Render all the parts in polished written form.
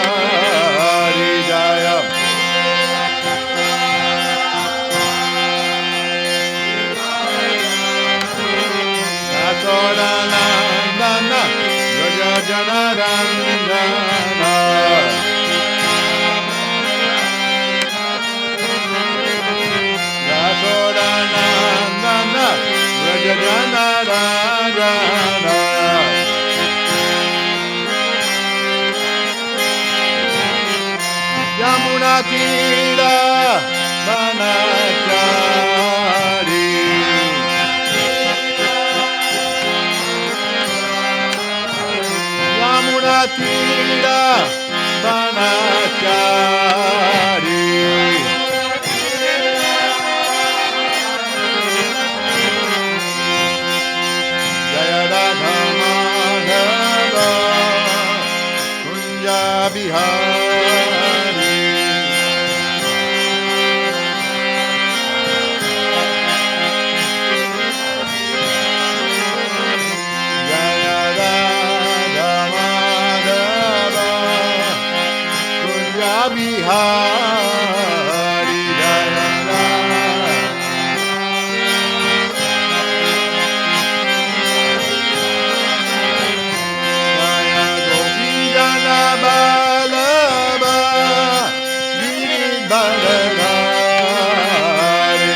Giridharadhari Jaya. Yasodanandana Vraja Janarandana. Yasodanandana Vraja Janarandana. Yamuna Tira Vanachari. Yamuna Tira Vanachari. Jaya Radha Madhava Kunja Bihari. Jaya Radha Madhava Kunja Bihari. Jaya Radha. Jaya Govindana Balaba Giridharadhari.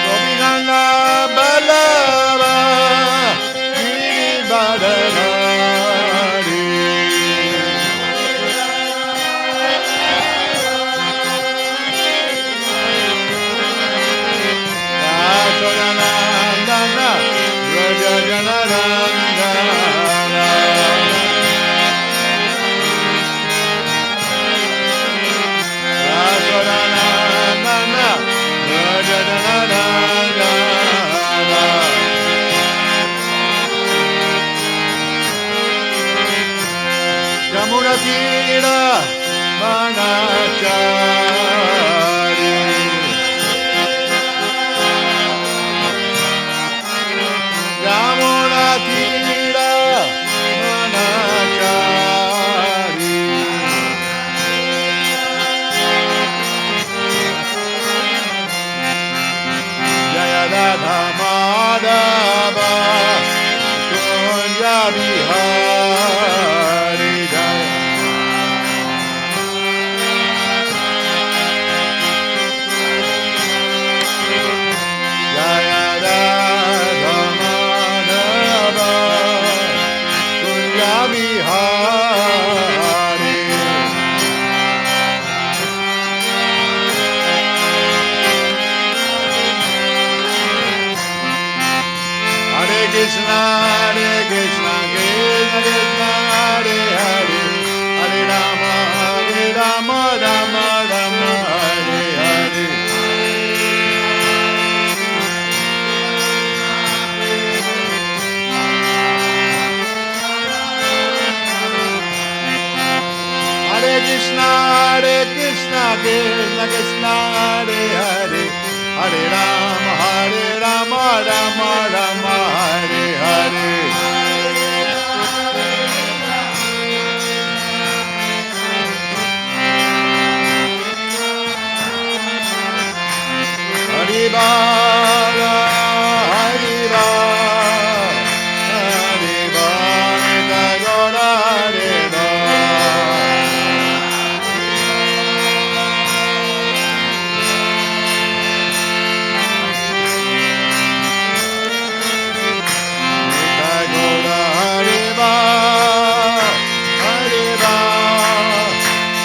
Govindana Balaba Giridharadhari. Yasodanandana Vraja Janarandana. Yasodanandana Vraja Janarandana. Yamuna Tira Vanachari. Yamuna Tira Vanachari. Jaya Radha Madhava Kunja Bihari. Jaya. Jaya Radha Madhava Kunja Bihari. Hare Krishna, Hare Krishna, Krishna Krishna, Hare Hare, Hare Rama, Rama Rama, Hare Hare. Hare Krishna, Krishna Krishna, Hare Hare, Hare Rama, Rama Rama, Hare Hare. Hare Bala, Hare Bala, Hare Bala, Gaura Hare Bala. Gaura Hare Bala, Hare Bala,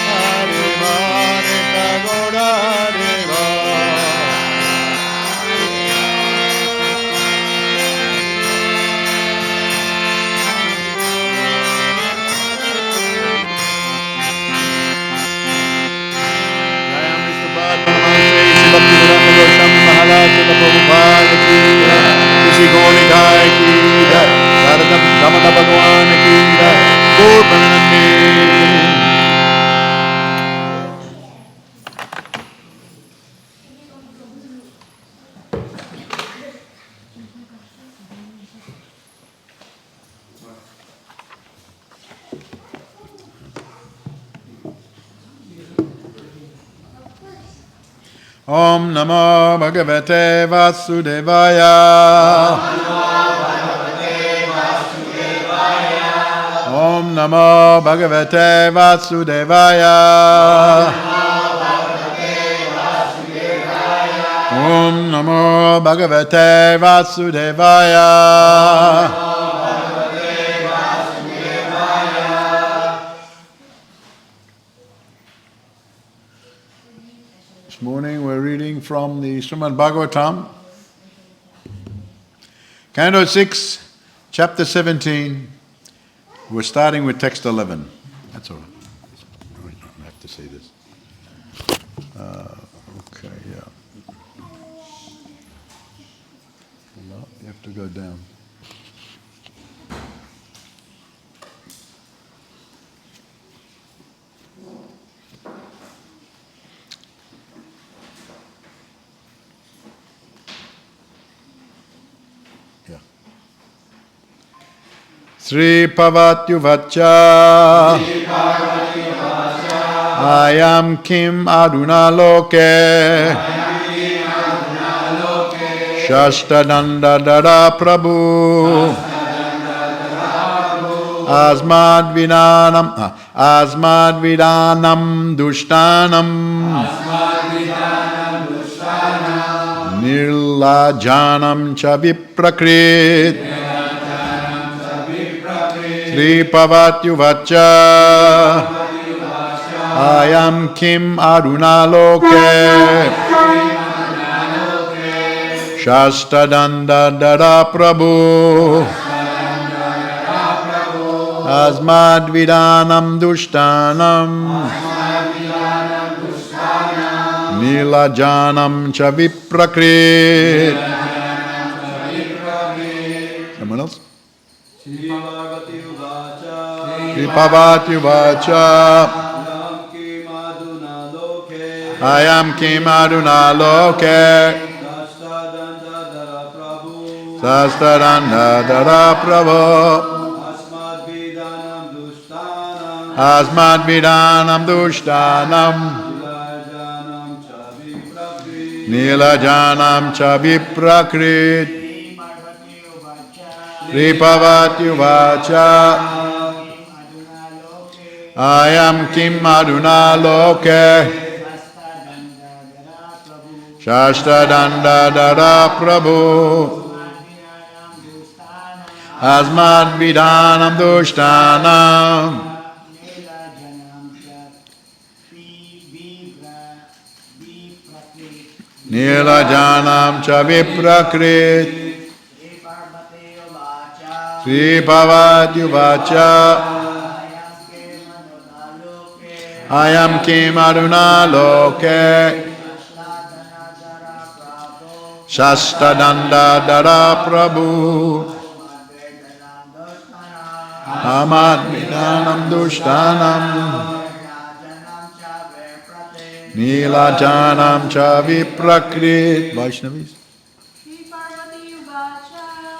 Hare Bala, Gaura Hare Bala. Om Namo Bhagavate Vasudevaya. Om Namo Bhagavate Vasudevaya. Om Namo Bhagavate Vasudevaya. This morning we're reading from the Srimad Bhgavatam, Canto 6, Chapter 17. We're starting with text 11. That's all right. I don't have to say this. Okay, yeah. No, you have to go down. Yeah. Sri Pavatyuvacha Ayam Kim Aduna Loke Shastadanda Dada Prabhu Asmad Vidanam Dushtanam Nirlajanam Chaviprakrit Sri Pavatyuvacha Ayam Kim Aduna Loke Shastadanda Dada Prabhu Asmad Vidanam Dushtanam Nilajanam Chaviprakrit. Someone else? Sri Pavatyuvacha Ayam Kim Aduna Loke Sastadanda Dara Prabhu Asmad Vidanam Dushtanam Nilajanam Chaviprakrit Sri Pavatyuvacha Ayam Kim Aduna Loke Shastadanda Dara Prabhu Asmad Vidanam Dushtanam Nilajanam Chaviprakrit Sri Pavatyuvacha Ayam Kim Aduna Loke Shastadanda Dara Prabhu Amad Vidanam Dushtanam Nilajanam Chaviprakrit. Vaishnavis.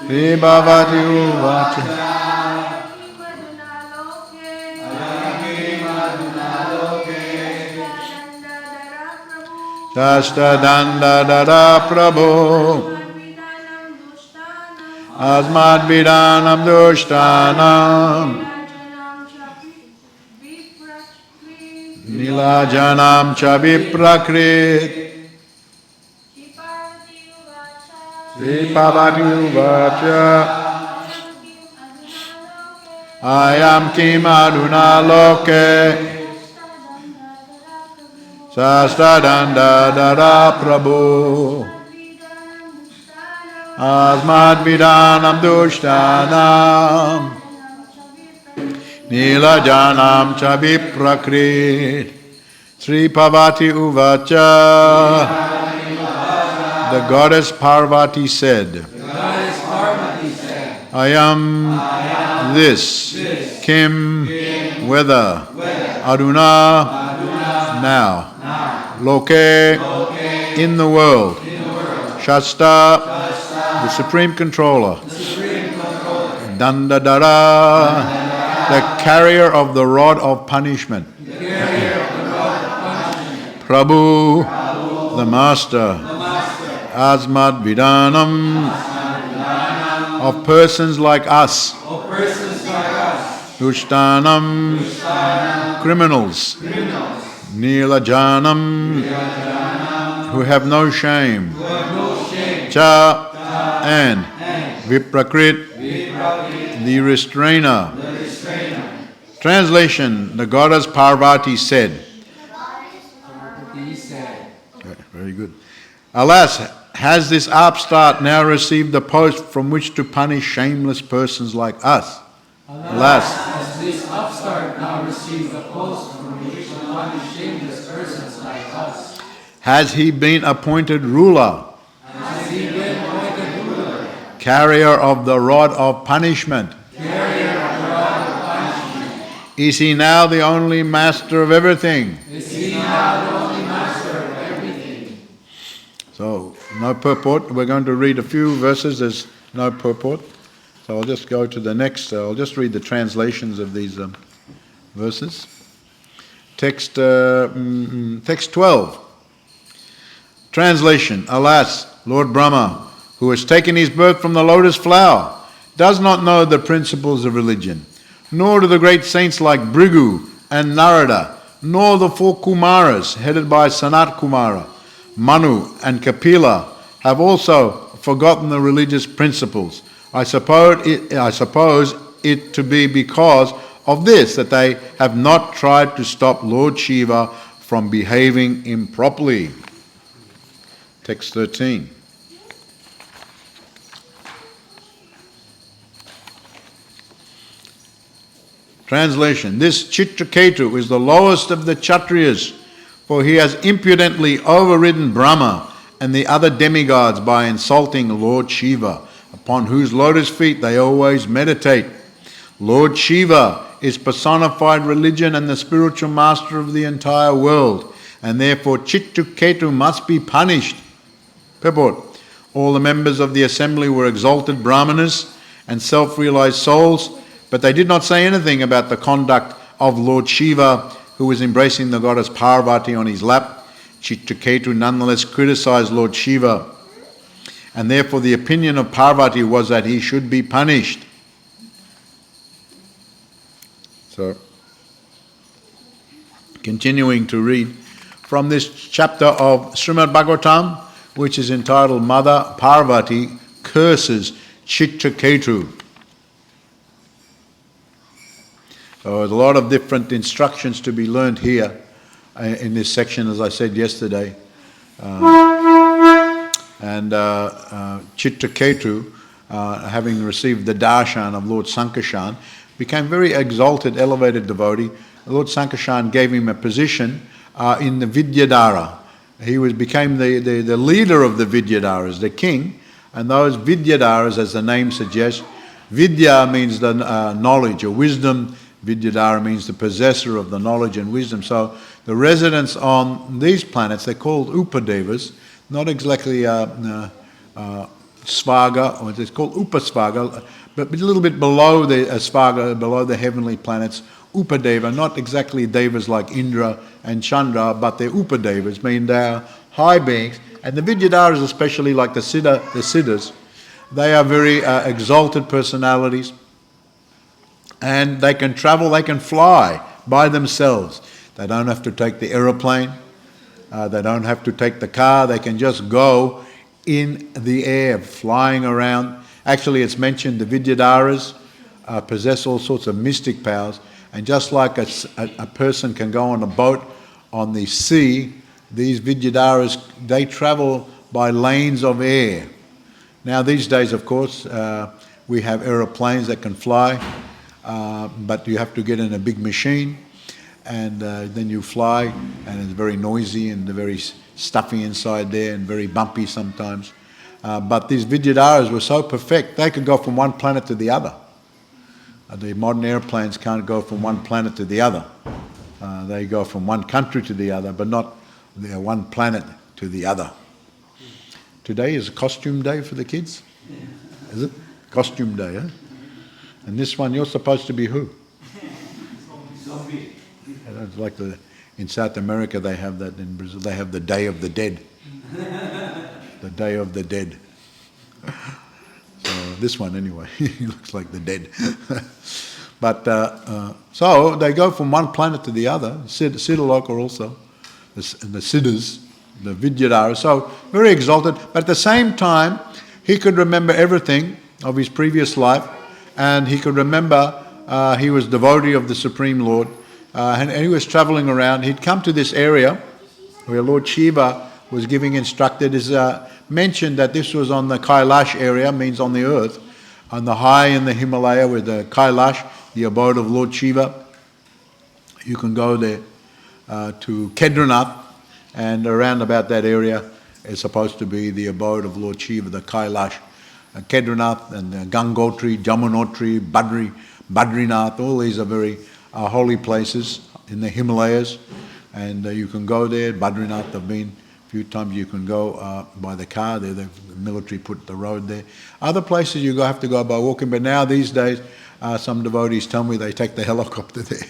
Sri Pavatyuvacha Shastadanda Dara Prabhu Asmad Vidanam Dushtanam Nilajanam Chaviprakrit Sri Pavatyuvacha Ayam Kim Aduna Loke Sastadanda Dara Prabhu Asmad Vidanam Dushtanam Nilajanam Chaviprakrit Sri Pavatyuvacha. The goddess Parvati said, I am this, Kim, whether, Aduna, now, Loke, in the world, Shasta, the Supreme Controller, Dandadara, the carrier of the rod of punishment, Prabhu, the Master, Asmad Vidanam, of persons like us, Dushtanam, criminals, Nilajanam, who have no shame, Cha, and Viprakrit, the restrainer. Translation: the goddess Parvati said, very good. Alas, has this upstart now received the post from which to punish shameless persons like us? Alas, has this upstart now received the post from which to punish shameless persons like us? Has he been appointed ruler? Has he been appointed ruler? Carrier of the rod of punishment? Carrier of the rod of punishment? Is he now the only master of everything? Is he now the only master of everything? So, no purport. We're going to read a few verses. There's no purport. So I'll just go to the next. I'll just read the translations of these verses. Text 12. Translation: Alas, Lord Brahma, who has taken his birth from the lotus flower, does not know the principles of religion, nor do the great saints like Bhrigu and Narada, nor the four Kumaras headed by Sanat Kumara, Manu and Kapila have also forgotten the religious principles. I suppose it to be because of this that they have not tried to stop Lord Shiva from behaving improperly. Text 13. Translation: This Chitraketu is the lowest of the Kshatriyas, for he has impudently overridden Brahma and the other demigods by insulting Lord Shiva, upon whose lotus feet they always meditate. Lord Shiva is personified religion and the spiritual master of the entire world, and therefore Chitraketu must be punished. Purport: all the members of the assembly were exalted brahmanas and self-realized souls, but they did not say anything about the conduct of Lord Shiva, who was embracing the goddess Parvati on his lap. Chitraketu nonetheless criticized Lord Shiva, and therefore the opinion of Parvati was that he should be punished. So, continuing to read from this chapter of Srimad Bhgavatam, which is entitled Mother Parvati Curses Chitraketu. So there's a lot of different instructions to be learned here in this section, as I said yesterday. Chitraketu, having received the darshan of Lord Sankarshan, became very exalted, elevated devotee. Lord Sankarshan gave him a position in the Vidyadhara. He became the leader of the Vidyadharas, the king, and those Vidyadharas, as the name suggests, Vidya means the knowledge or wisdom. Vidyadhara means the possessor of the knowledge and wisdom. So the residents on these planets, they're called Upadevas, not exactly Svaga, or it's called Upasvaga, but a little bit below the Svaga, below the heavenly planets. Upadeva, not exactly devas like Indra and Chandra, but they're Upadevas, meaning they're high beings. And the Vidyadharas, especially like the Siddhas, they are very exalted personalities. And they can travel, they can fly by themselves. They don't have to take the aeroplane. They don't have to take the car. They can just go in the air, flying around. Actually, it's mentioned the Vidyadharas possess all sorts of mystic powers. And just like a person can go on a boat on the sea, these Vidyadharas, they travel by lanes of air. Now, these days, of course, we have aeroplanes that can fly. But you have to get in a big machine, and then you fly, and it's very noisy and very stuffy inside there and very bumpy sometimes. But these Vidyadharas were so perfect, they could go from one planet to the other. The modern airplanes can't go from one planet to the other. They go from one country to the other, but not one planet to the other. Today is a costume day for the kids? Is it? Costume day, huh? And this one, you're supposed to be who? It's like in South America, they have that. In Brazil, they have the Day of the Dead. The Day of the Dead. So this one anyway, he looks like the dead. But so they go from one planet to the other. Siddhaloka also, the Siddhas, the Vidyadhara. So very exalted. But at the same time, he could remember everything of his previous life, and he could remember he was devotee of the Supreme Lord, and he was traveling around. He'd come to this area where Lord Shiva was giving instruction. It is mentioned that this was on the Kailash area, means on the earth, on the high in the Himalaya with the Kailash, the abode of Lord Shiva. You can go there to Kedarnath, and around about that area is supposed to be the abode of Lord Shiva, the Kailash. Kedarnath and Gangotri, Jamunotri, Badrinath, all these are very holy places in the Himalayas, and you can go there. Badrinath, I've been a few times. You can go by the car there. The military put the road there. Other places you have to go by walking, but now these days some devotees tell me they take the helicopter there.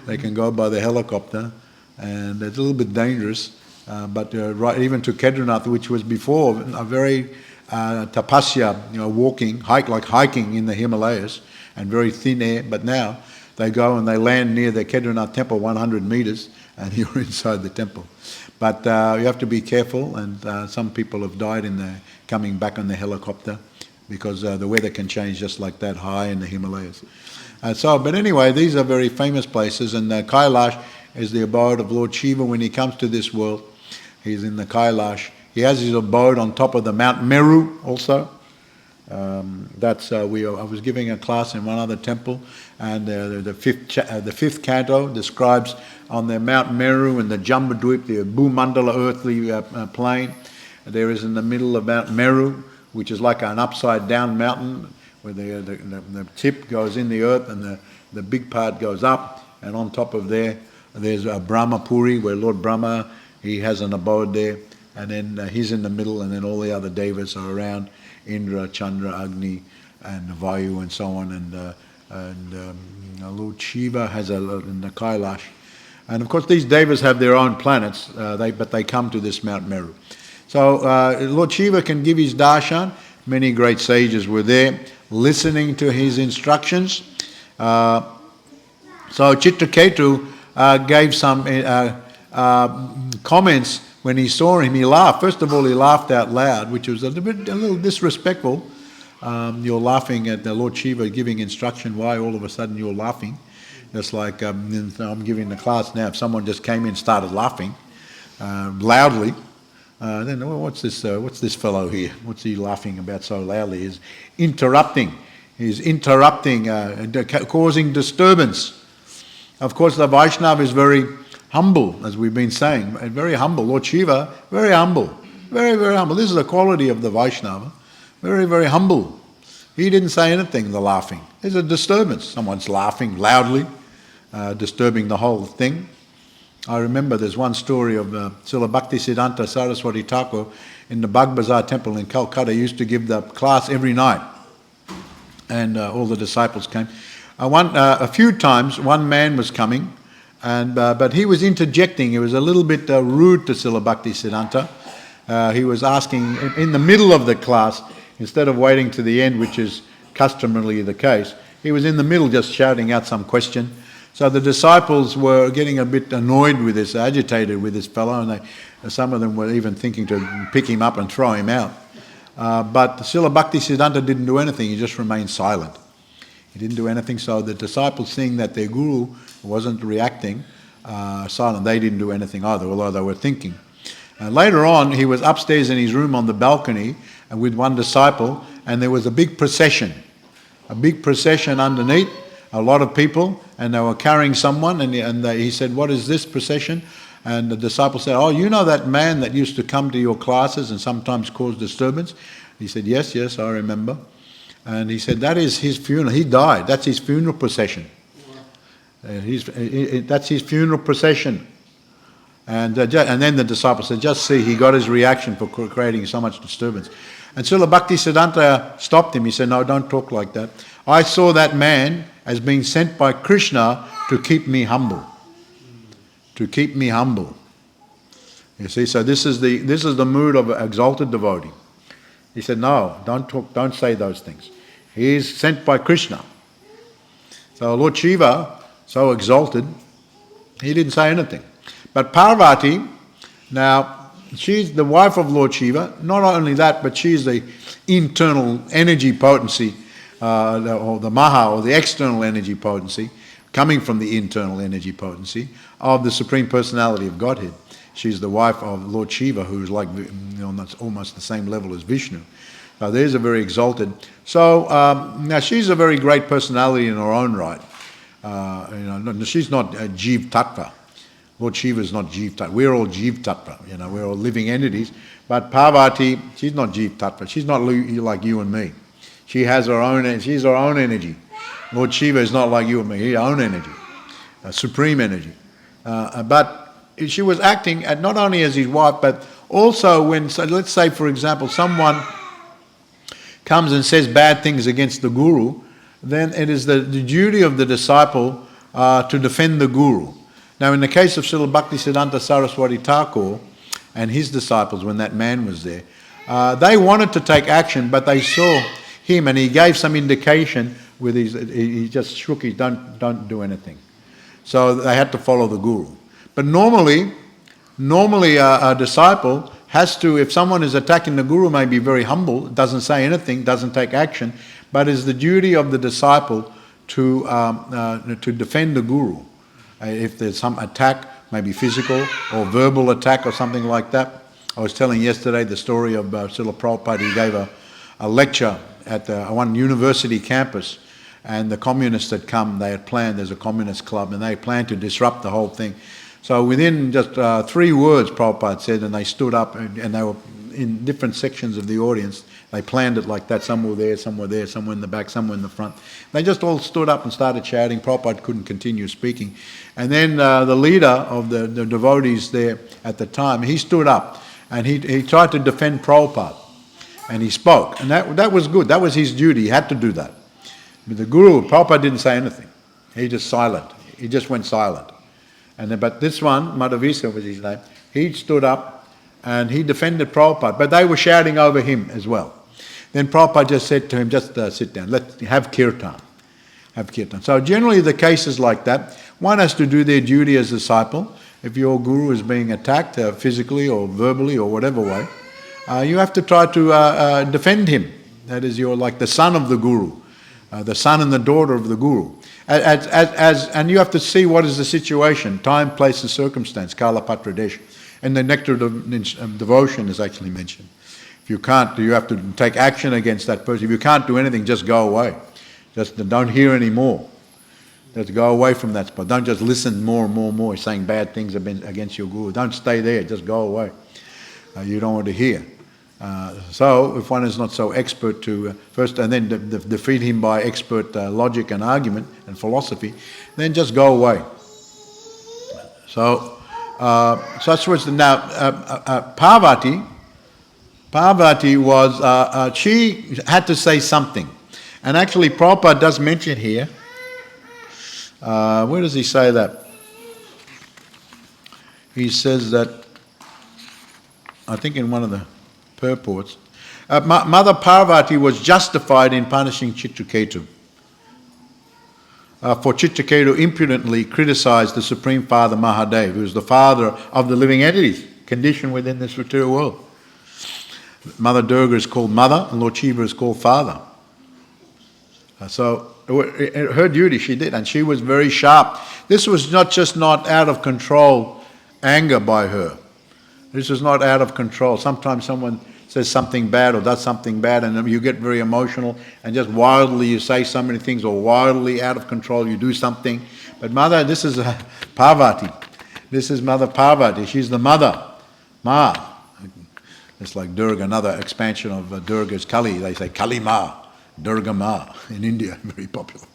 They can go by the helicopter, and it's a little bit dangerous, but right even to Kedarnath, which was before a very tapasya, hiking in the Himalayas, and very thin air, but now they go and they land near the Kedarnath temple, 100 meters, and you're inside the temple. But you have to be careful, and some people have died coming back on the helicopter, because the weather can change just like that high in the Himalayas. But anyway, these are very famous places, and Kailash is the abode of Lord Shiva when he comes to this world. He's in the Kailash. He has his abode on top of the Mount Meru also. I was giving a class in one other temple, and the fifth canto describes on the Mount Meru and the Jambudvip, the Bhumandala earthly plane. There is in the middle of Mount Meru, which is like an upside down mountain, where the tip goes in the earth and the big part goes up, and on top of there's a Brahmapuri, where Lord Brahma, he has an abode there. And then he's in the middle, and then all the other devas are around, Indra, Chandra, Agni, and Vayu, and so on. And Lord Shiva has in the Kailash. And of course these devas have their own planets, but they come to this Mount Meru. So Lord Shiva can give his darshan. Many great sages were there listening to his instructions. So Chitraketu gave some comments. When he saw him, he laughed. First of all, he laughed out loud, which was a little disrespectful. You're laughing at the Lord Shiva giving instruction. Why all of a sudden you're laughing? Just like I'm giving the class now. If someone just came in and started laughing loudly, then what's this fellow here? What's he laughing about so loudly? He's interrupting. Causing disturbance. Of course, the Vaishnava is very humble, as we've been saying, very humble. Lord Shiva, very humble, very, very humble. This is the quality of the Vaishnava, very, very humble. He didn't say anything, the laughing. There's a disturbance. Someone's laughing loudly, disturbing the whole thing. I remember there's one story of Srila Bhaktisiddhanta Saraswati Thakur in the Bagh Bazaar temple in Calcutta. He used to give the class every night, and all the disciples came. A few times, one man was coming, but he was interjecting. He was a little bit rude to Srila Bhaktisiddhanta. He was asking in the middle of the class, instead of waiting to the end, which is customarily the case. He was in the middle just shouting out some question. So the disciples were getting a bit annoyed with this, agitated with this fellow, and some of them were even thinking to pick him up and throw him out. But Srila Bhaktisiddhanta didn't do anything. He just remained silent. He didn't do anything, so the disciples, seeing that their guru wasn't reacting, silent, they didn't do anything either, although they were thinking. Later on, he was upstairs in his room on the balcony with one disciple, and there was a big procession underneath, a lot of people, and they were carrying someone, and he said, "What is this procession?" And the disciple said, "Oh, you know that man that used to come to your classes and sometimes cause disturbance?" He said, yes, I remember. And he said, that is his funeral. He died. That's his funeral procession. That's his funeral procession. And then the disciple said, just see, he got his reaction for creating so much disturbance. And Srila Bhaktisiddhanta stopped him. He said, no, don't talk like that. I saw that man as being sent by Krishna to keep me humble. To keep me humble. You see, so this is the mood of an exalted devotee. He said, no, don't say those things. He is sent by Krishna. So Lord Shiva, so exalted, he didn't say anything. But Parvati, now, she's the wife of Lord Shiva. Not only that, but she's the internal energy potency, or the Maha, or the external energy potency, coming from the internal energy potency of the Supreme Personality of Godhead. She's the wife of Lord Shiva, who's like, that's almost the same level as Vishnu. Now there's a very exalted. So now she's a very great personality in her own right. She's not Jeev Tattva. Lord Shiva is not Jeev Tattva. We're all Jeev Tattva. We're all living entities. But Parvati, she's not Jeev Tattva. She's not like you and me. She has her own. She's her own energy. Lord Shiva is not like you and me. He's own energy, supreme energy. But she was acting not only as his wife, but also when, so let's say, for example, someone comes and says bad things against the guru, then it is the duty of the disciple to defend the guru. Now, in the case of Srila Bhaktisiddhanta Saraswati Thakur and his disciples, when that man was there, they wanted to take action, but they saw him and he gave some indication with he just shook his, don't do anything. So they had to follow the guru. But normally a disciple has to, if someone is attacking the guru, may be very humble, doesn't say anything, doesn't take action, but it's the duty of the disciple to defend the guru. If there's some attack, maybe physical or verbal attack or something like that. I was telling yesterday the story of Srila Prabhupada. He gave a lecture at one university campus, and the communists had come. They had planned, there's a communist club, and they planned to disrupt the whole thing. So within just 3 words, Prabhupada said, and they stood up, and they were in different sections of the audience. They planned it like that. Some were there, some were in the back, some were in the front. They just all stood up and started shouting. Prabhupada couldn't continue speaking. And then the leader of the devotees there at the time, he stood up and he tried to defend Prabhupada. And he spoke. And that was good. That was his duty. He had to do that. But the guru, Prabhupada didn't say anything. He just silent. He just went silent. But this one, Madhavisa was his name, he stood up and he defended Prabhupada. But they were shouting over him as well. Then Prabhupada just said to him, just sit down, let's have kirtan. Have kirtan. So generally the cases like that, one has to do their duty as a disciple. If your guru is being attacked physically or verbally or whatever way, you have to try to defend him. That is, you're like the son of the guru, the son and the daughter of the guru. And you have to see what is the situation, time, place and circumstance, Kala Patra Desh. And the nectar of devotion is actually mentioned. If you can't, you have to take action against that person. If you can't do anything, just go away. Just don't hear any more. Just go away from that spot. Don't just listen more and more and more, saying bad things against your guru. Don't stay there, just go away. You don't want to hear. So if one is not so expert to first and then defeat him by expert logic and argument and philosophy, then just go away. So such was now Parvati was she had to say something, and actually Prabhupada does mention here. Where does he say that? He says that, I think in one of the purports, Mother Parvati was justified in punishing Chitraketu. For Chitraketu impudently criticized the Supreme Father Mahadev, who is the father of the living entities conditioned within this material world. Mother Durga is called Mother, and Lord Shiva is called Father. So her duty she did, and she was very sharp. This was not out of control anger by her. This was not out of control. Sometimes someone says something bad or does something bad and you get very emotional and just wildly you say so many things, or wildly out of control you do something. But Mother, this is Parvati. This is Mother Parvati. She's the mother. Ma. It's like Durga, another expansion of Durga's Kali. They say Kali Ma, Durga Ma in India, very popular.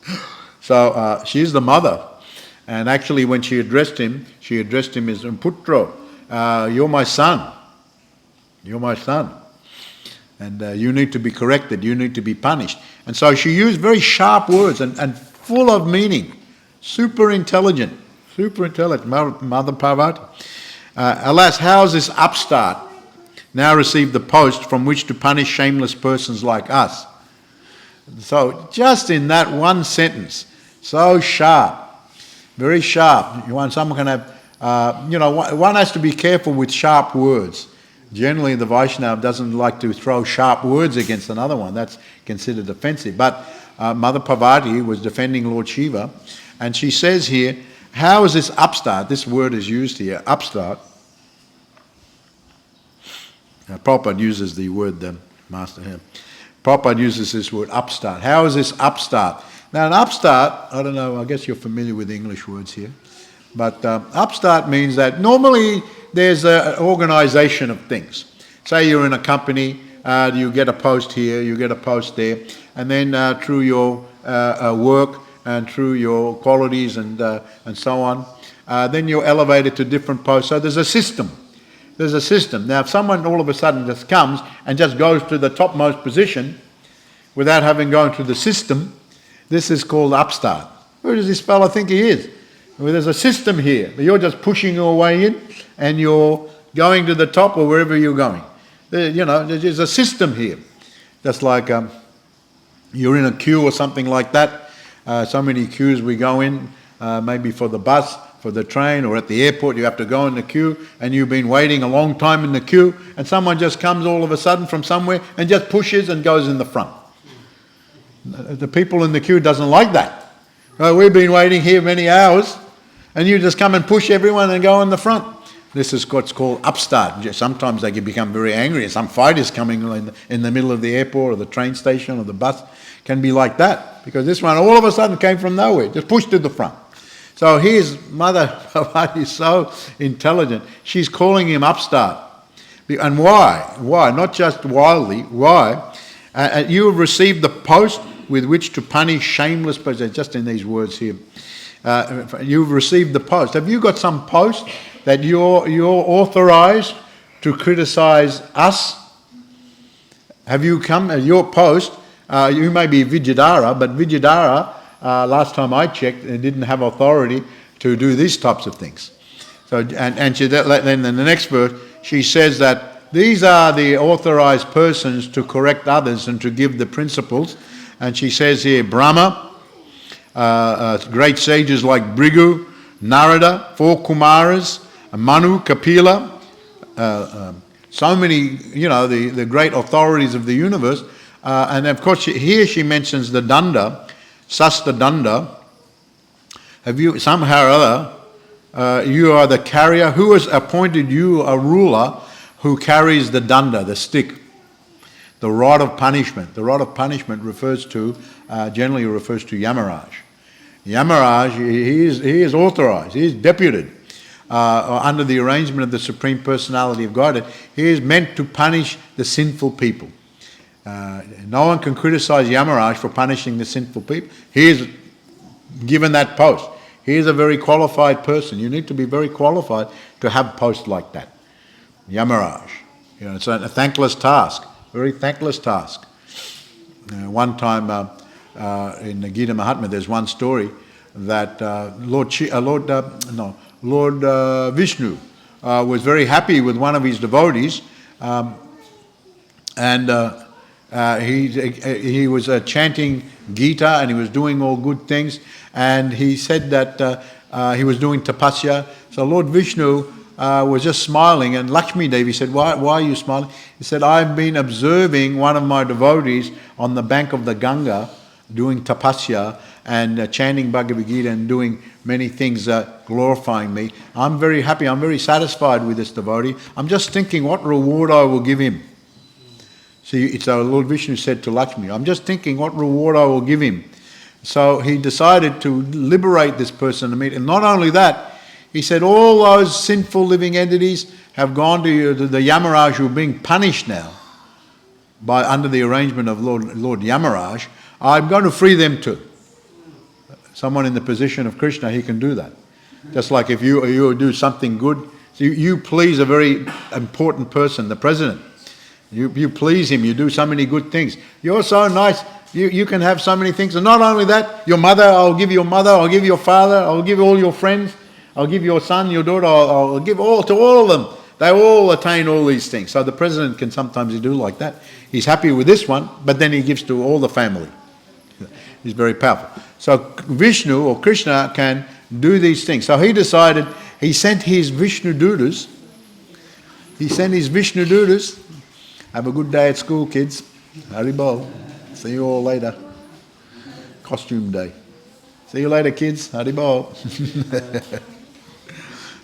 So she's the mother. And actually when she addressed him as Putro. You're my son. You're my son. And you need to be corrected. You need to be punished. And so she used very sharp words and full of meaning. Super intelligent. Mother Parvati. Alas, how has this upstart now received the post from which to punish shameless persons like us? So just in that one sentence, so sharp, very sharp. Someone can have, one has to be careful with sharp words. Generally, the Vaishnava doesn't like to throw sharp words against another one. That's considered offensive. But Mother Parvati was defending Lord Shiva, and she says here, how is this upstart? This word is used here, upstart. Prabhupada uses the word, the master here. Prabhupada uses this word, upstart. How is this upstart? Now, an upstart, I don't know, I guess you're familiar with English words here, but upstart means that normally there's an organisation of things. Say you're in a company, you get a post here, you get a post there, and then through your work and through your qualities and so on, then you're elevated to different posts. So there's a system. There's a system. Now, if someone all of a sudden just comes and just goes to the topmost position without having gone through the system, this is called upstart. Who does this fellow think he is? Well, there's a system here. You're just pushing your way in and you're going to the top or wherever you're going. There's a system here. Just like you're in a queue or something like that. So many queues we go in, maybe for the bus, for the train, or at the airport you have to go in the queue, and you've been waiting a long time in the queue, and someone just comes all of a sudden from somewhere and just pushes and goes in the front. The people in the queue doesn't like that. We've been waiting here many hours, and you just come and push everyone and go in the front. This is what's called upstart. Sometimes they can become very angry. Some fight is coming in the middle of the airport or the train station or the bus. Can be like that, because this one all of a sudden came from nowhere, just pushed to the front. So here's Mother Parvati is so intelligent. She's calling him upstart. And why? Why? Not just wildly. Why? You have received the post with which to punish shameless persons. Just in these words here. You've received the post. Have you got some post that you're authorized to criticize us? Have you come at your post? You may be Vidyadhara, but Vidyadhara, last time I checked, they didn't have authority to do these types of things. So, and then in the next verse, she says that these are the authorized persons to correct others and to give the principles. And she says here, Brahma, great sages like Bhrigu, Narada, 4 Kumaras, Manu, Kapila, so many, the great authorities of the universe. And of course, here she mentions the Danda, Sasta Danda. Have you, somehow or other, you are the carrier. Who has appointed you a ruler who carries the Danda, the stick? The rod of punishment. The rod of punishment generally refers to Yamaraj. Yamaraj, he is authorized, he is deputed under the arrangement of the Supreme Personality of Godhead. He is meant to punish the sinful people. No one can criticize Yamaraj for punishing the sinful people. He is given that post. He is a very qualified person. You need to be very qualified to have a post like that. Yamaraj. It's a thankless task. Very thankless task. One time in the Gita Mahatmya, there's one story that Lord Vishnu was very happy with one of his devotees, and he was chanting Gita and he was doing all good things, and he said that he was doing tapasya. So Lord Vishnu was just smiling, and Lakshmi Devi said, why are you smiling? He said, I've been observing one of my devotees on the bank of the Ganga doing tapasya and chanting Bhagavad Gita and doing many things glorifying me. I'm very happy, I'm very satisfied with this devotee. I'm just thinking what reward I will give him. So Lord Vishnu said to Lakshmi, I'm just thinking what reward I will give him. So he decided to liberate this person to meet. And not only that, he said all those sinful living entities have gone to the Yamaraj who are being punished now under the arrangement of Lord Yamaraj. I'm going to free them too. Someone in the position of Krishna, he can do that. Just like if you do something good, so you please a very important person, the president. You please him, you do so many good things. You're so nice, you can have so many things. And not only that, your mother, I'll give your mother, I'll give your father, I'll give all your friends, I'll give your son, your daughter, I'll give all to all of them. They all attain all these things. So the president can sometimes do like that. He's happy with this one, but then he gives to all the family. He's very powerful. So Vishnu or Krishna can do these things. So he decided, he sent his Vishnu Dutas. Have a good day at school, kids. Haribol. See you all later. Costume day. See you later, kids. Haribol.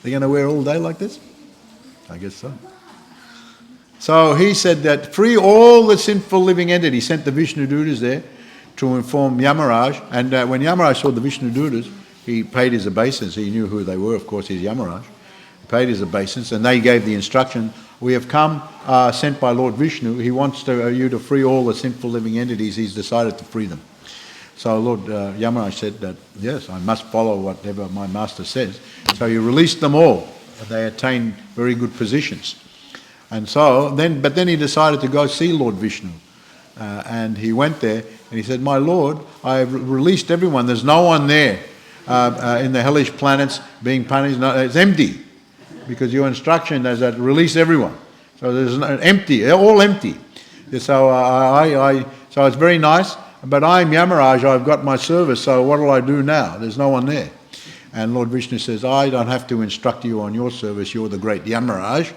They're going to wear all day like this? I guess so. So he said that free all the sinful living entities. He sent the Vishnu Dutas there to inform Yamaraj. And when Yamaraj saw the Vishnu Dutas, he paid his obeisance. He knew who they were, of course, he's Yamaraj. He paid his obeisance, and they gave the instruction, we have come sent by Lord Vishnu. He wants you to free all the sinful living entities. He's decided to free them. So Lord Yamaraj said that, yes, I must follow whatever my master says. So he released them all. They attained very good positions. And so, but then he decided to go see Lord Vishnu. And he went there and he said, my Lord, I have released everyone. There's no one there in the hellish planets being punished. No, it's empty. Because your instruction is that release everyone. So there's empty, all empty. So so it's very nice. But I'm Yamaraj, I've got my service, so what will I do now? There's no one there. And Lord Vishnu says, I don't have to instruct you on your service. You're the great Yamaraj.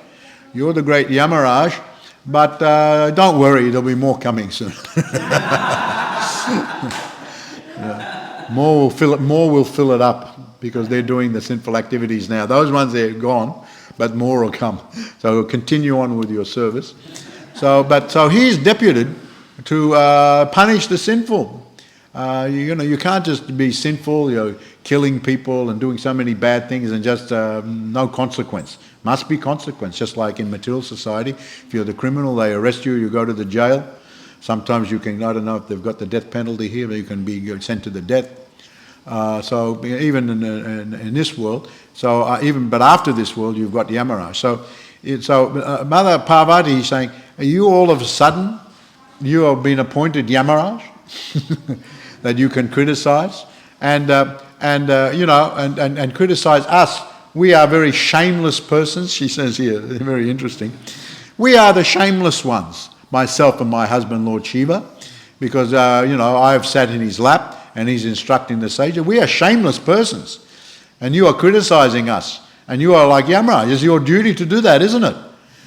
You're the great Yamaraj, but don't worry, there'll be more coming soon. Yeah. More will fill it up because they're doing the sinful activities now. Those ones, they're gone, but more will come. So continue on with your service. So he's deputed to punish the sinful. You can't just be sinful, killing people and doing so many bad things and just no consequence. Must be consequence, just like in material society. If you're the criminal, they arrest you, you go to the jail. Sometimes you can, I don't know if they've got the death penalty here, but you can be sent to the death. So even in this world, but after this world, you've got Yamaraj. So Mother Parvati is saying, are you all of a sudden, you have been appointed Yamaraj? That you can criticize and criticize us. We are very shameless persons, she says here, very interesting. We are the shameless ones, myself and my husband Lord Shiva, because I have sat in his lap and he's instructing the sages. We are shameless persons and you are criticizing us and you are like Yamaraj. It's your duty to do that, isn't it?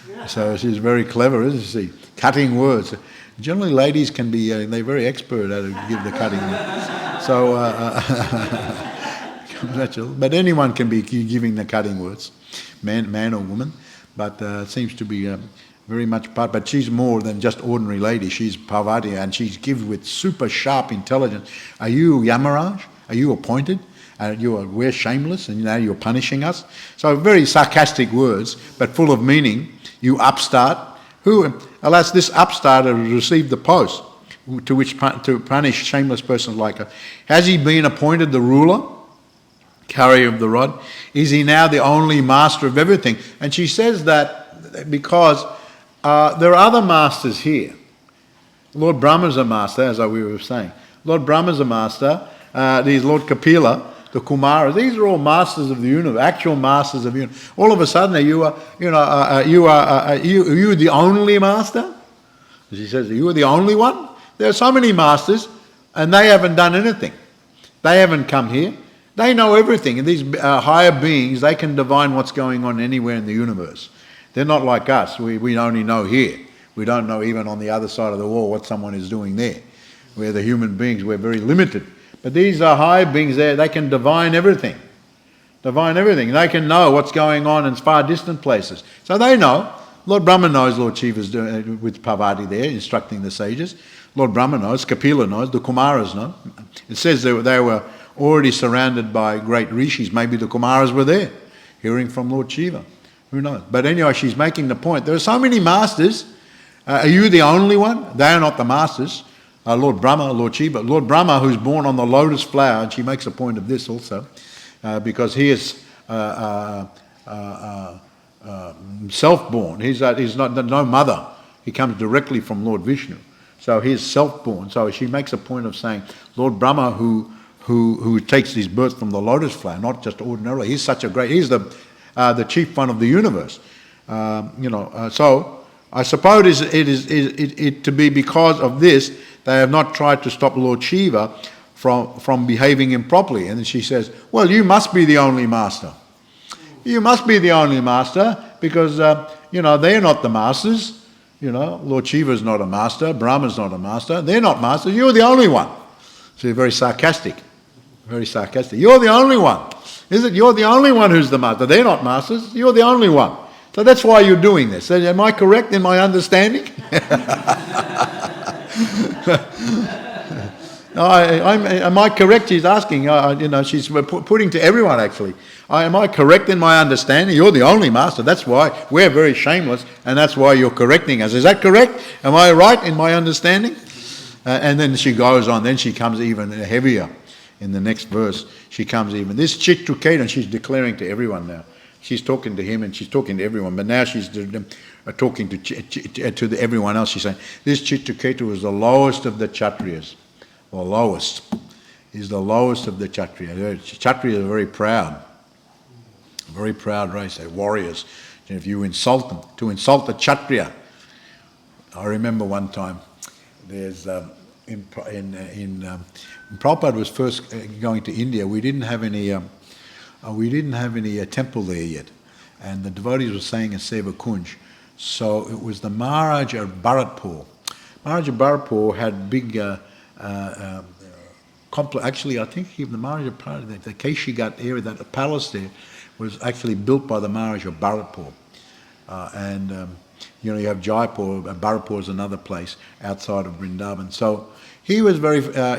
Yeah. So she's very clever, isn't she? Cutting words. Generally, ladies can be, they're very expert at it, give the cutting. So, but anyone can be giving the cutting words, man or woman. But it seems to be very much part. But she's more than just ordinary lady. She's Parvati, and she's given with super sharp intelligence. Are you Yamaraj? Are you appointed? We're shameless, and now you're punishing us. So very sarcastic words, but full of meaning. You upstart. Who, alas, this upstart has received the post to punish shameless persons like her. Has he been appointed the ruler, carrier of the rod? Is he now the only master of everything? And she says that because there are other masters here. Lord Brahma's a master, as we were saying. Lord Brahma's a master. There's Lord Kapila, the Kumaras. These are all masters of the universe, actual masters of the universe. All of a sudden, are you the only master? She says, are you the only one? There are so many masters, and they haven't done anything. They haven't come here. They know everything. And these higher beings, they can divine what's going on anywhere in the universe. They're not like us. We only know here. We don't know even on the other side of the wall what someone is doing there. We're the human beings. We're very limited. But these are high beings there. They can divine everything. Divine everything. They can know what's going on in far distant places. So they know. Lord Brahma knows Lord Shiva's doing with Parvati there, instructing the sages. Lord Brahma knows. Kapila knows. The Kumaras know. It says they were already surrounded by great rishis. Maybe the Kumaras were there, hearing from Lord Shiva. Who knows? But anyway, she's making the point. There are so many masters. Are you the only one? They are not the masters. Lord Brahma, Lord Shiva. Lord Brahma, who's born on the lotus flower, and she makes a point of this also, because he is self-born. He's not no mother. He comes directly from Lord Vishnu. So he is self-born. So she makes a point of saying, Lord Brahma, who who takes his birth from the lotus flower, not just ordinarily. He's such a great. He's the chief one of the universe. So I suppose it is to be because of this they have not tried to stop Lord Shiva from behaving improperly. And then she says, "Well, you must be the only master. You must be the only master because they're not the masters. Lord Shiva's not a master. Brahma's not a master. They're not masters. You're the only one." She's very sarcastic. Very sarcastic. You're the only one. Is it? You're the only one who's the master. They're not masters. You're the only one. So that's why you're doing this. Am I correct in my understanding? Am I correct? She's asking. She's putting to everyone actually. Am I correct in my understanding? You're the only master. That's why we're very shameless, and that's why you're correcting us. Is that correct? Am I right in my understanding? And then she goes on. Then she comes even heavier. In the next verse, she comes even. This Chitraketu, and she's declaring to everyone now. She's talking to him and she's talking to everyone, but now she's talking to everyone else. She's saying, this Chitraketu is the lowest of the Kshatriyas. The lowest. He's the lowest of the Kshatriyas. Kshatriyas are very proud race. They're warriors. And if you insult them, to insult the Kshatriya. I remember one time, there's... When Prabhupada was first going to India, we didn't have any temple there yet, and the devotees were saying in Seva Kunj. So it was the Maharaj of Bharatpur. Maharaj of Bharatpur had big complex. Actually, I think the Maharaj of Bharatpur, the Keshigat area, that palace there, was actually built by the Maharaj of Bharatpur, you have Jaipur. Bharatpur is another place outside of Vrindavan. So he was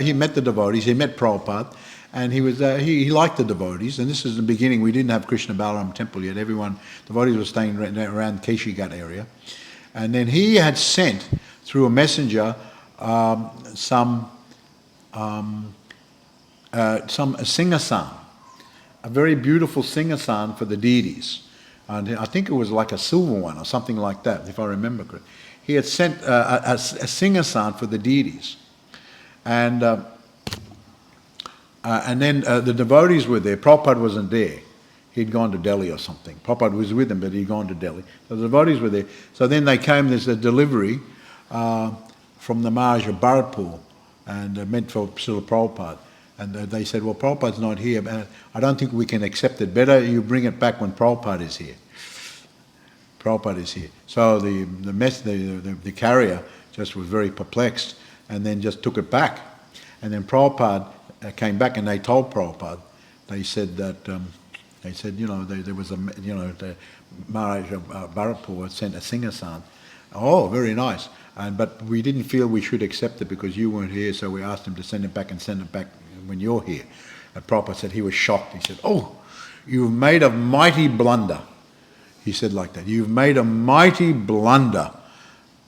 he met the devotees, he met Prabhupada, and he liked the devotees. And this is the beginning. We didn't have Krishna Balaram temple yet. Devotees were staying around Keshigat area. And then he had sent through a messenger some singasan, a very beautiful singasan for the deities. And I think it was like a silver one or something like that, if I remember correctly. He had sent a singasan for the deities. And then the devotees were there. Prabhupada wasn't there. He'd gone to Delhi or something. Prabhupada was with them, but he'd gone to Delhi. So the devotees were there. So then they came, there's a delivery from the Maharaj of Bharatpur, and meant for Srila Prabhupada. And they said, well, Prabhupada's not here, but I don't think we can accept it. Better you bring it back when Prabhupada is here. Prabhupada is here. So the carrier just was very perplexed and then just took it back. And then Prabhupada came back and they told Prabhupada, they said that, there was the Maharaj of Bharatpur had sent a singasan. Oh, very nice. But we didn't feel we should accept it because you weren't here, so we asked him to send it back when you're here. And Prabhupada said he was shocked. He said, oh, you've made a mighty blunder. He said like that, you've made a mighty blunder.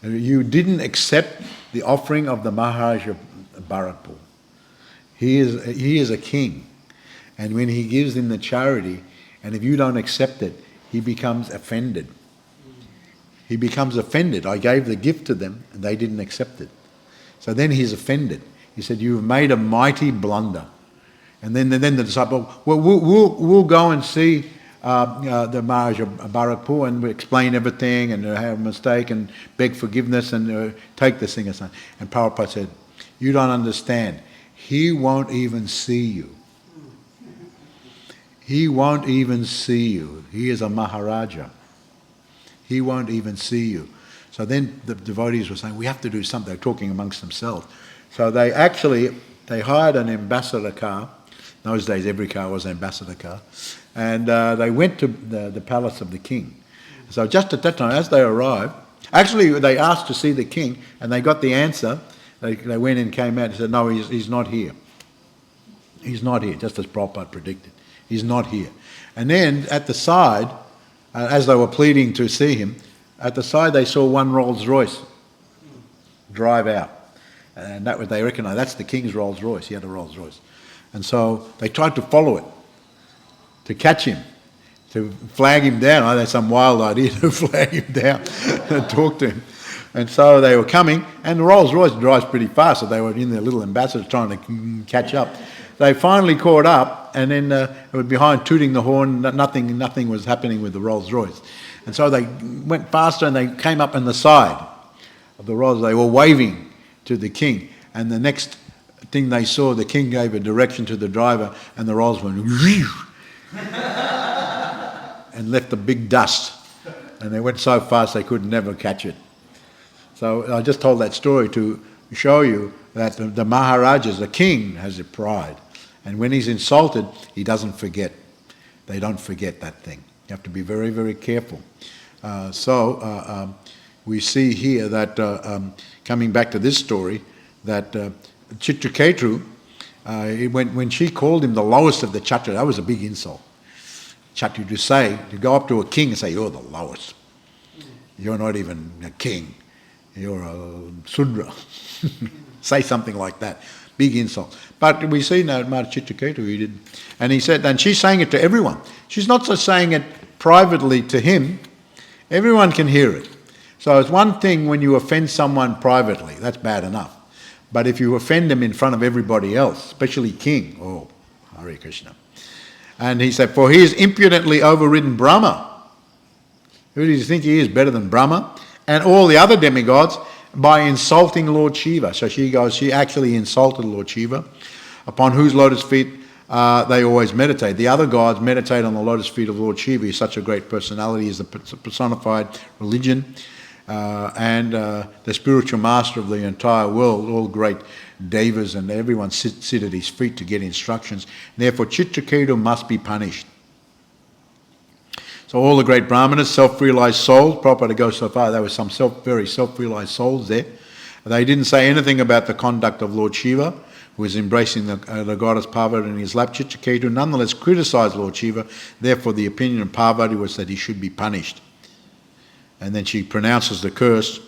You didn't accept the offering of the Maharaj of Bharatpur. He is a king. And when he gives them the charity, and if you don't accept it, he becomes offended. He becomes offended. I gave the gift to them and they didn't accept it. So then he's offended. He said, you've made a mighty blunder. And then the disciple, well, we'll go and see the Maharaj of Bharatpur and we'll explain everything and have a mistake and beg forgiveness and take the singasan. And Prabhupada said, you don't understand. He won't even see you. He won't even see you. He is a Maharaja. He won't even see you. So then the devotees were saying, we have to do something. They're talking amongst themselves. So they hired an ambassador car. In those days, every car was an ambassador car. And they went to the palace of the king. So just at that time, as they arrived, actually they asked to see the king, and they got the answer. They went and came out and said, no, he's not here. He's not here, just as Prabhupada predicted. He's not here. And then at the side, as they were pleading to see him, at the side they saw one Rolls Royce drive out. And that was, they recognised that's the king's Rolls Royce. He had a Rolls Royce. And so they tried to follow it, to catch him, to flag him down. I had some wild idea to flag him down and talk to him. And so they were coming, and the Rolls Royce drives pretty fast, so they were in their little ambassador trying to catch up. they finally caught up, and then it was behind tooting the horn. Nothing was happening with the Rolls Royce. And so they went faster and they came up on the side of the Rolls. They were waving to the king. And the next thing they saw, the king gave a direction to the driver and the Rolls went and left a big dust. And they went so fast they could never catch it. So I just told that story to show you that the Maharajas, the king, has a pride. And when he's insulted, he doesn't forget. They don't forget that thing. You have to be very, very careful. We see here that, coming back to this story, that Chitraketu, when she called him the lowest of the Chatra, that was a big insult. Chatra, to go up to a king and say, you're the lowest. You're not even a king. You're a Sudra. Say something like that. Big insult. But we see now Chitraketu, he did. And he said, and she's saying it to everyone. She's not just saying it privately to him. Everyone can hear it. So it's one thing when you offend someone privately. That's bad enough. But if you offend them in front of everybody else, especially king, oh, Hare Krishna. And he said, for he has impudently overridden Brahma. Who does he think he is, better than Brahma? And all the other demigods by insulting Lord Shiva. So she actually insulted Lord Shiva, upon whose lotus feet they always meditate. The other gods meditate on the lotus feet of Lord Shiva. He's such a great personality. He's the personified religion and the spiritual master of the entire world. All great devas and everyone sit at his feet to get instructions. Therefore, Chitraketu must be punished. So all the great brahmanas, self-realized souls, Prabhupada goes so far, there were some very self-realized souls there. They didn't say anything about the conduct of Lord Shiva, who was embracing the goddess Parvati in his lap. Chitraketu nonetheless criticized Lord Shiva. Therefore, the opinion of Parvati was that he should be punished. And then she pronounces the curse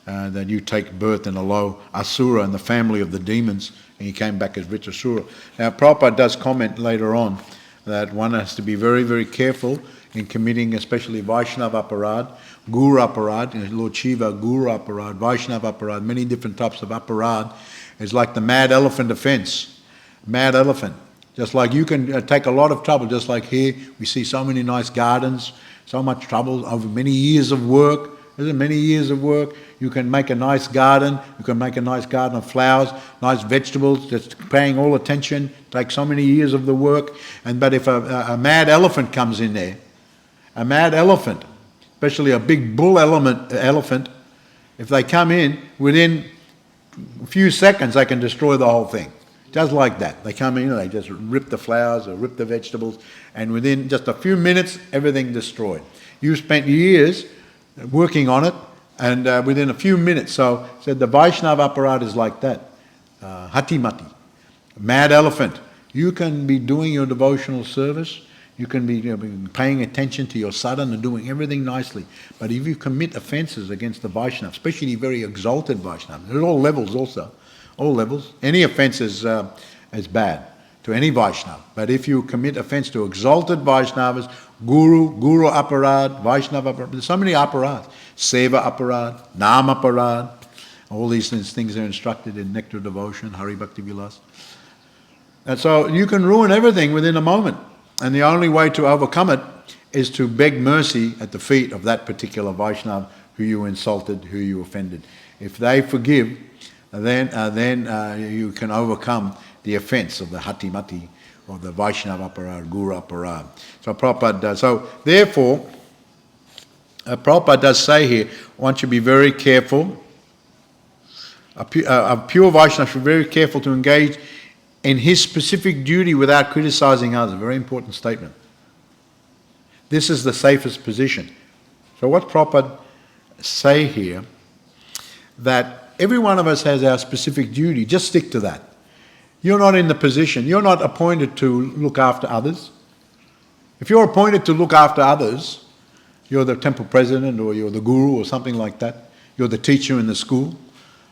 that you take birth in a low asura in the family of the demons, and he came back as Vritrasura. Now, Prabhupada does comment later on that one has to be very, very careful in committing especially Vaishnava aparad, Guru aparad, Lord Shiva, Guru aparad, Vaishnava aparad, many different types of aparad. It's like the mad elephant offense. Mad elephant. Just like you can take a lot of trouble, just like here we see so many nice gardens, so much trouble over many years of work. Isn't it? Many years of work. You can make a nice garden. You can make a nice garden of flowers, nice vegetables, just paying all attention. Take so many years of the work. But if a mad elephant comes in there, a mad elephant, especially a big bull elephant, if they come in, within a few seconds they can destroy the whole thing. Just like that. They come in and they just rip the flowers or rip the vegetables, and within just a few minutes, everything destroyed. You spent years working on it, and within a few minutes. So said the Vaishnava aparat is like that. Hatimati, mad elephant. You can be doing your devotional service. You can be paying attention to your sadhana and doing everything nicely. But if you commit offences against the Vaishnava, especially very exalted Vaishnava, there's all levels also. All levels. Any offence is bad to any Vaishnava. But if you commit offence to exalted Vaishnavas, Guru aparad, Vaishnava aparad, there's so many aparads. Seva aparad, Nam aparad, all these things are instructed in Nectar Devotion, Hari Bhakti Vilas. And so you can ruin everything within a moment. And the only way to overcome it is to beg mercy at the feet of that particular Vaishnava who you insulted, who you offended. If they forgive, then you can overcome the offence of the Hatimati or the Vaishnava aparad, Guru aparad. So Prabhupada does. So therefore, Prabhupada does say here, one should be very careful. A pure Vaishnava should be very careful to engage in his specific duty without criticising others. A very important statement. This is the safest position. So what Prabhupada say here, that every one of us has our specific duty. Just stick to that. You're not in the position. You're not appointed to look after others. If you're appointed to look after others, you're the temple president or you're the guru or something like that. You're the teacher in the school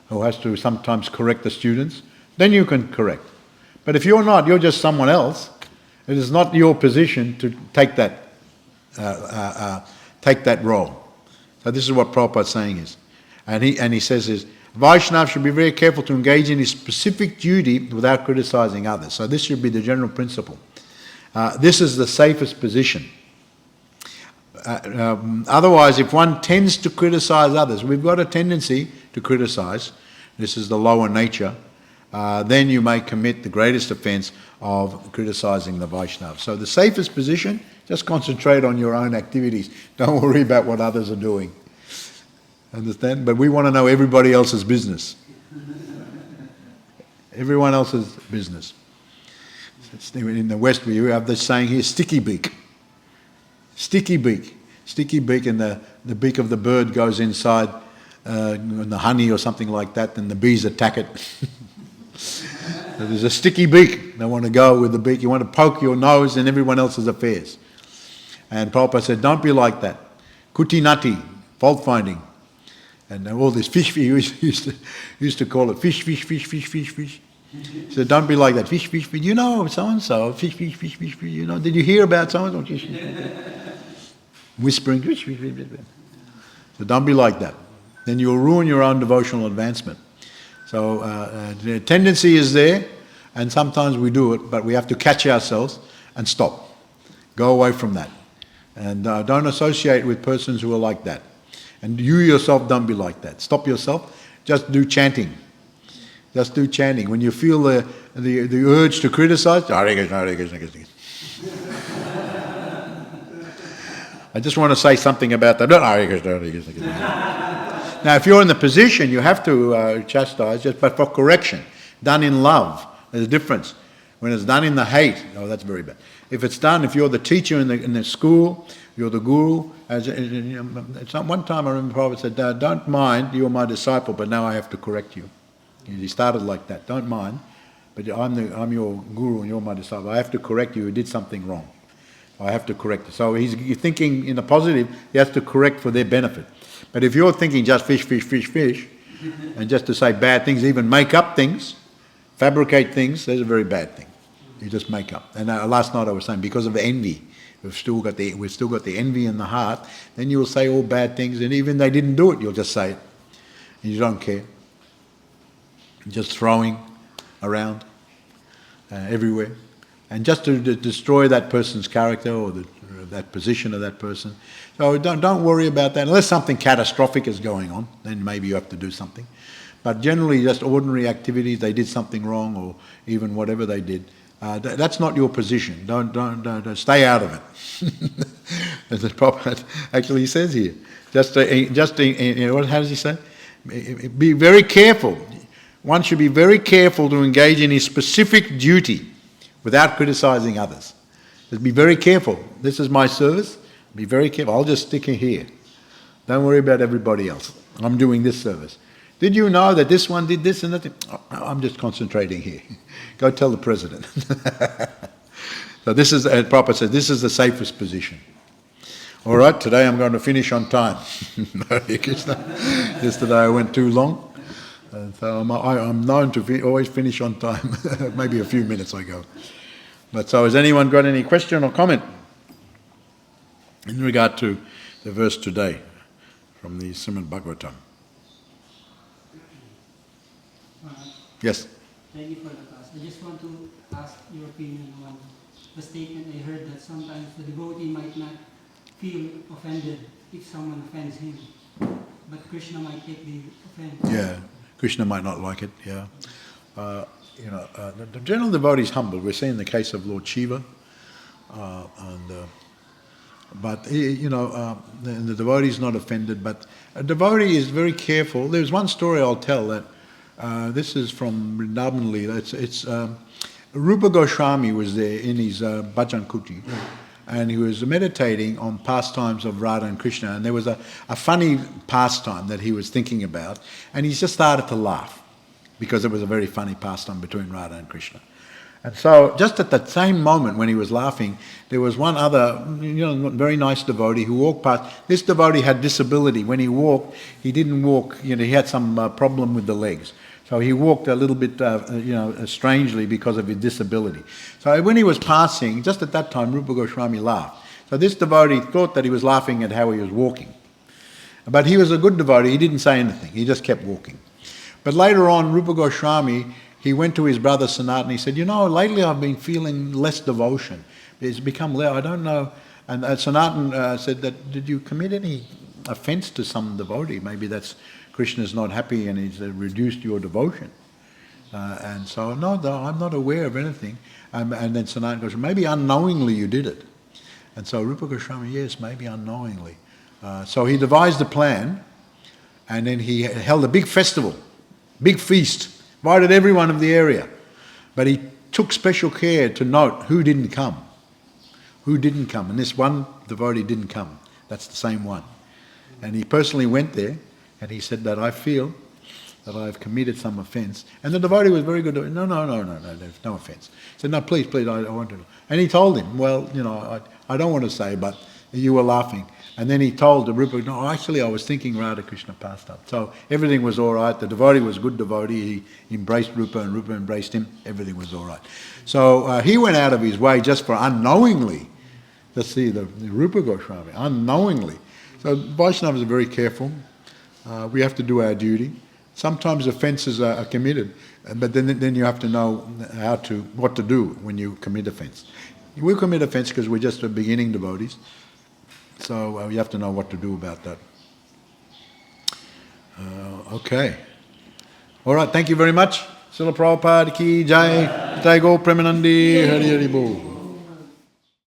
who has to sometimes correct the students. Then you can correct. But if you're not, you're just someone else. It is not your position to take that role. So this is what Prabhupada's saying is. And he says is, Vaishnava should be very careful to engage in his specific duty without criticizing others. So this should be the general principle. This is the safest position. Otherwise, if one tends to criticize others, we've got a tendency to criticize, this is the lower nature, then you may commit the greatest offence of criticizing the Vaishnava. So the safest position, just concentrate on your own activities. Don't worry about what others are doing. Understand? But we want to know everybody else's business. Everyone else's business. In the West, we have this saying here, sticky beak. Sticky beak. Sticky beak, and the beak of the bird goes inside the honey or something like that, and the bees attack it. So there's a sticky beak. They want to go with the beak. You want to poke your nose in everyone else's affairs. And Prabhupada said, don't be like that. Kutinati, fault finding. And all this fish, he used to call it fish. He said, don't be like that. Fish. You know, so-and-so. Fish. You know, did you hear about so-and-so? Whispering. So don't be like that. Then you'll ruin your own devotional advancement. So the tendency is there, and sometimes we do it, but we have to catch ourselves and stop. Go away from that. And don't associate with persons who are like that. And you yourself don't be like that. Stop yourself. Just do chanting. Just do chanting. When you feel the urge to criticize, Hare Krishna, Hare Krishna, Krishna. I just want to say something about that. Hare Krishna, Hare Krishna, Krishna. Now, if you're in the position, you have to chastise, but for correction, done in love. There's a difference. When it's done in the hate, oh, that's very bad. If it's done, if you're the teacher in the school, you're the guru. One time I remember Prabhupada said, don't mind, you're my disciple, but now I have to correct you. He started like that, don't mind, but I'm your guru and you're my disciple. I have to correct you, you did something wrong. I have to correct you. So he's thinking in the positive, he has to correct for their benefit. But if you're thinking just fish, and just to say bad things, even make up things, fabricate things, that's a very bad thing. You just make up. And last night I was saying, because of envy, we've still got the envy in the heart, then you'll say all bad things, and even they didn't do it, you'll just say it. And you don't care. You're just throwing around everywhere. And just to destroy that person's character or that position of that person. So don't worry about that. Unless something catastrophic is going on, then maybe you have to do something. But generally just ordinary activities, they did something wrong or even whatever they did. That's not your position. Don't stay out of it. As the Prophet actually says here. How does he say? Be very careful. One should be very careful to engage in his specific duty without criticizing others. Just be very careful. This is my service. Be very careful. I'll just stick it here. Don't worry about everybody else. I'm doing this service. Did you know that this one did this and that? I'm just concentrating here. Go tell the president. So this is, as Prabhupada said, this is the safest position. All right, today I'm going to finish on time. Yesterday I went too long. So I'm known to always finish on time. Maybe a few minutes I go. But so has anyone got any question or comment in regard to the verse today from the Srimad Bhgavatam? Yes. Thank you for the class. I just want to ask your opinion on the statement I heard that sometimes the devotee might not feel offended if someone offends him, but Krishna might take the offense. Yeah, Krishna might not like it. Yeah, the general devotee is humble. We're seeing the case of Lord Shiva, but the devotee is not offended. But a devotee is very careful. There's one story I'll tell that. This is from Vrindavan Leela. It's Rupa Goswami was there in his Bhajan Kuti, and he was meditating on pastimes of Radha and Krishna, and there was a funny pastime that he was thinking about, and he just started to laugh because it was a very funny pastime between Radha and Krishna. And so just at that same moment when he was laughing, there was one other very nice devotee who walked past. This devotee had disability. When he walked, he didn't walk, he had some problem with the legs. So he walked a little bit, strangely because of his disability. So when he was passing, just at that time, Rupa Goswami laughed. So this devotee thought that he was laughing at how he was walking. But he was a good devotee. He didn't say anything. He just kept walking. But later on, Rupa Goswami, he went to his brother Sanatan, he said, lately I've been feeling less devotion. It's become less, I don't know. And Sanatan said that, did you commit any offence to some devotee? Maybe that's Krishna's not happy and he's reduced your devotion. And so, no, I'm not aware of anything. And then Sanatan goes, maybe unknowingly you did it. And so Rupa Goswami, yes, maybe unknowingly. So he devised a plan, and then he held a big festival, big feast, invited everyone of the area. But he took special care to note who didn't come. Who didn't come. And this one devotee didn't come. That's the same one. And he personally went there, and he said that I feel that I've committed some offence. And the devotee was very good. No, there's no offence. He said, no, please, I want to. And he told him, well, I don't want to say, but you were laughing. And then he told the Rupa, no, actually I was thinking Radha Krishna pastime. So everything was all right. The devotee was a good devotee. He embraced Rupa and Rupa embraced him. Everything was all right. So he went out of his way just for unknowingly. Let's see, the Rupa Goswami, unknowingly. So Vaishnavas are very careful. We have to do our duty. Sometimes offences are committed, but then you have to know what to do when you commit offence. We commit offence because we're just beginning devotees, so you have to know what to do about that. Okay. All right, thank you very much. Srila Prabhupada ki jai. Jai Go Premanandi. Hari Hari Bol.